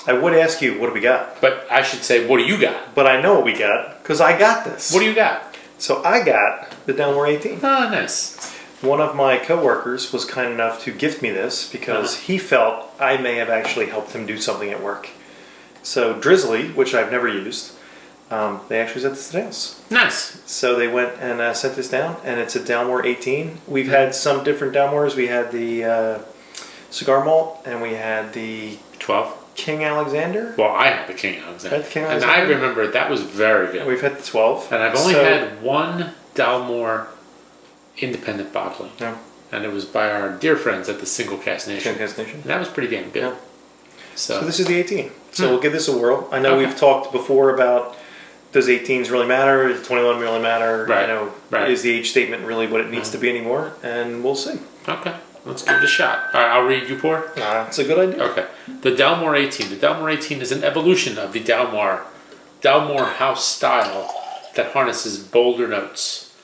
I would ask you, what do we got? But I should say, what do you got? But I know what we got, because I got this. What do you got? So I got the Dalmore 18. Oh, nice. One of my coworkers was kind enough to gift me this because he felt I may have actually helped him do something at work. So Drizzly, which I've never used, they actually sent this to the house. Nice. So they went and sent this down, and it's a Dalmore 18. We've had some different Dalmores. We had the cigar malt, and we had the 12. King Alexander. Well, I had the King Alexander. Had the King And Alexander. I remember that was very good. And we've had the 12. And I've only had one Dalmore independent bottling. Yeah. And it was by our dear friends at the Single Cask Nation. Single Cask Nation. And that was pretty damn good. Yeah. So this is the 18. So we'll give this a whirl. I know we've talked before about, does 18s really matter? Does 21 really matter? Right. You know, is the age statement really what it needs to be anymore? And we'll see. Okay. Let's give it a shot. All right, I'll read, you pour. That's a good idea. Okay. The Dalmore 18. The Dalmore 18 is an evolution of the Dalmore house style that harnesses bolder notes.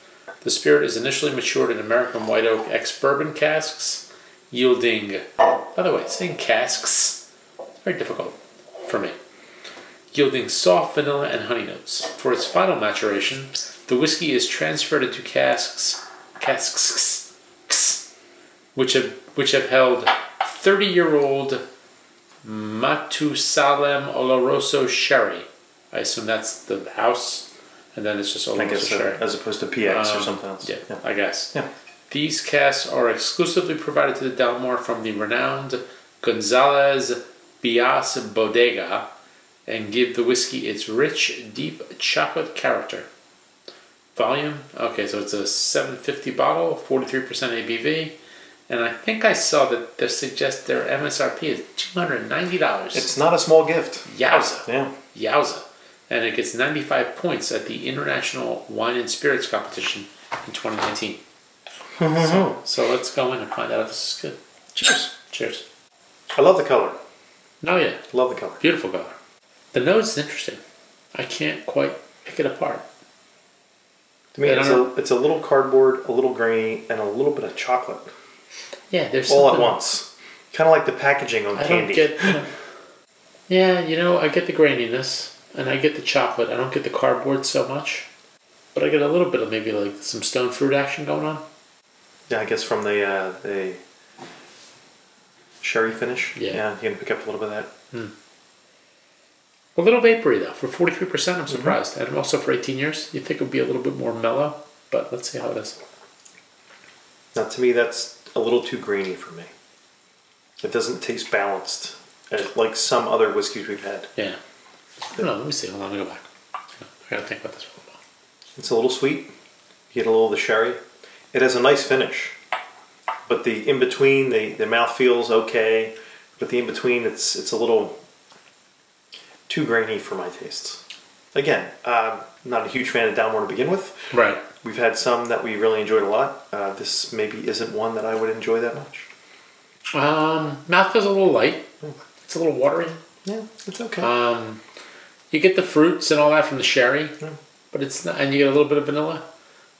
The spirit is initially matured in American white oak ex-Bourbon casks, yielding... By the way, saying casks is very difficult for me. Yielding soft vanilla and honey notes. For its final maturation, the whiskey is transferred into casks, which have held 30-year-old Matusalem Oloroso Sherry. I assume that's the house, and then it's just Oloroso Sherry. As opposed to PX or something else. Yeah, I guess. Yeah. These casks are exclusively provided to the Dalmore from the renowned Gonzalez Byass bodega and give the whiskey its rich, deep chocolate character. Volume, okay, so it's a 750 bottle, 43% ABV. And I think I saw that they suggest their MSRP is $290. It's not a small gift. Yowza. Yeah. Yowza. And it gets 95 points at the International Wine and Spirits Competition in 2019. So let's go in and find out if this is good. Cheers. Cheers. I love the color. Oh yeah. Love the color. Beautiful color. The nose is interesting. I can't quite pick it apart. To me, it's a little cardboard, a little grainy, and a little bit of chocolate. Yeah, there's all at once. Kind of like the packaging on candy. Yeah, I get the graininess, and I get the chocolate. I don't get the cardboard so much, but I get a little bit of maybe like some stone fruit action going on. Yeah, I guess from the sherry finish. Yeah, you can pick up a little bit of that. A little vapory though. For 43%, I'm surprised, and also for 18 years, you'd think it would be a little bit more mellow. But let's see how it is. Now, to me, that's a little too grainy for me. It doesn't taste balanced, like some other whiskeys we've had. Yeah. No, let me see. Hold on, let me go back. I gotta think about this for a while. It's a little sweet. You get a little of the sherry. It has a nice finish, but the in between, the mouth feels okay, but the in between, it's a little too grainy for my tastes. Again, not a huge fan of Dalmore to begin with. Right. We've had some that we really enjoyed a lot. This maybe isn't one that I would enjoy that much. Mouth feels a little light. It's a little watery. Yeah, it's okay. You get the fruits and all that from the sherry, but it's not, and you get a little bit of vanilla,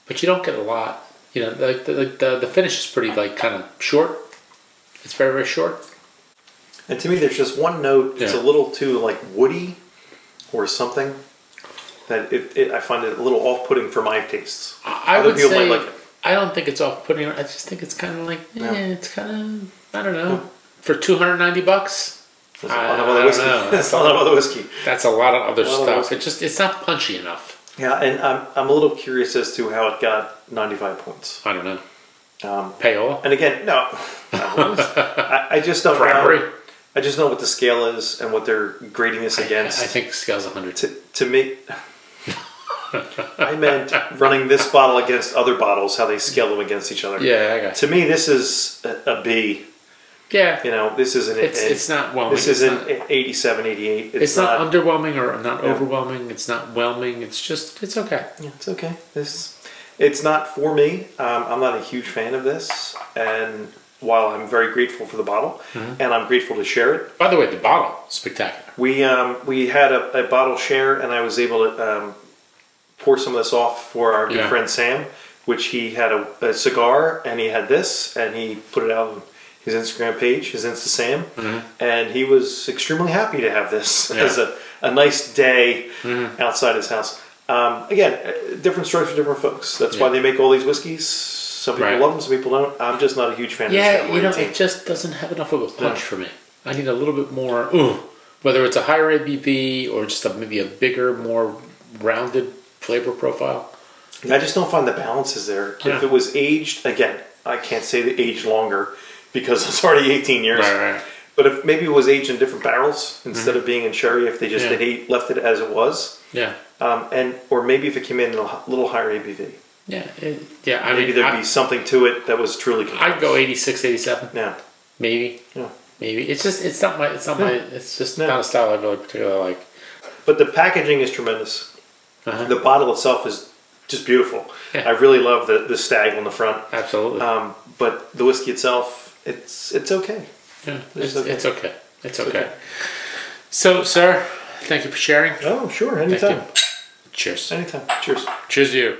but you don't get a lot. The finish is pretty kind of short. It's very, very short. And to me, there's just one note. It's a little too woody, or something. That I find it a little off-putting for my tastes. I would say might like it. I don't think it's off-putting. I just think it's kind of it's kind of, I don't know. For $290, that's a lot of other whiskey. That's a lot of other whiskey. That's a lot of other stuff. It's not punchy enough. Yeah, and I'm a little curious as to how it got 95 points. I don't know. Payola? And again, no. I just don't know. I just know what the scale is and what they're grading this against. I think the scale's 100. To me, I meant running this bottle against other bottles, how they scale them against each other. Yeah, I got you. To me, this is a B. Yeah. This isn't... It's not whelming. This isn't 87, 88. It's not underwhelming or not overwhelming. It's not whelming. It's just... It's okay. Yeah, it's okay. It's not for me. I'm not a huge fan of this. And while I'm very grateful for the bottle, and I'm grateful to share it... By the way, the bottle, spectacular. We had a bottle share, and I was able to pour some of this off for our good friend Sam, which he had a cigar, and he had this, and he put it out, and his Instagram page, his Insta Sam, and he was extremely happy to have this as a nice day outside his house. Again, different strokes for different folks. That's why they make all these whiskeys. Some people love them, some people don't. I'm just not a huge fan of this Dalmore 18. It just doesn't have enough of a punch for me. I need a little bit more, whether it's a higher ABV or just maybe a bigger, more rounded flavor profile. I just don't find the balances there. Yeah. If it was aged, again, I can't say the aged longer because it's already 18 years. Right. But if maybe it was aged in different barrels instead of being in sherry, if they just left it as it was. Yeah. Or maybe if it came in a little higher ABV. Yeah. Maybe there'd be something to it that was truly complex. I'd go 86, 87. Yeah. Maybe. Yeah. Maybe. It's just not not a style I really particularly like. But the packaging is tremendous. The bottle itself is just beautiful. Yeah. I really love the stag on the front. Absolutely. But the whiskey itself, it's okay. Yeah, it's okay. It's okay. So, sir, thank you for sharing. Oh, sure. Anytime. Cheers. Anytime. Cheers. Cheers to you.